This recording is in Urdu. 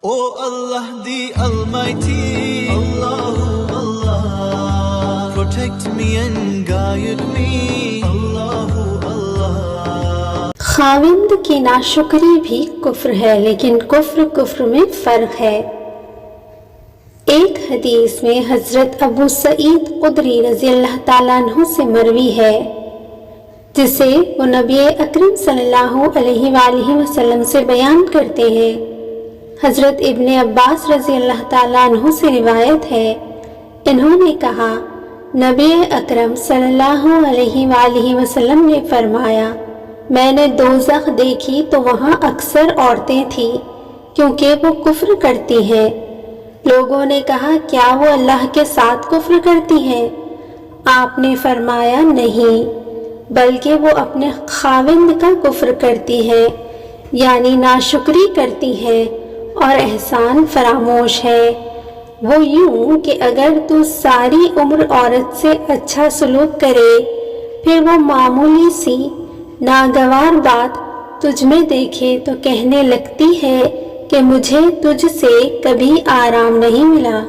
O Allah the Almighty, Allahu Allah, protect me and guide me, Allahu Allah. خاوند کی ناشکری بھی کفر ہے، لیکن کفر میں فرق ہے۔ ایک حدیث میں حضرت ابو سعید خدری رضی اللہ تعالیٰ عنہ سے مروی ہے، جسے وہ نبی اکرم صلی اللہ علیہ وآلہ وسلم سے بیان کرتے ہیں۔ حضرت ابن عباس رضی اللہ تعالیٰ عنہ سے روایت ہے، انہوں نے کہا، نبی اکرم صلی اللہ علیہ وآلہ وسلم نے فرمایا، میں نے دوزخ دیکھی تو وہاں اکثر عورتیں تھیں کیونکہ وہ کفر کرتی ہیں۔ لوگوں نے کہا، کیا وہ اللہ کے ساتھ کفر کرتی ہیں؟ آپ نے فرمایا، نہیں، بلکہ وہ اپنے خاوند کا کفر کرتی ہیں، یعنی ناشکری کرتی ہیں اور احسان فراموش ہے۔ وہ یوں کہ اگر تو ساری عمر عورت سے اچھا سلوک کرے، پھر وہ معمولی سی ناگوار بات تجھ میں دیکھے تو کہنے لگتی ہے کہ مجھے تجھ سے کبھی آرام نہیں ملا۔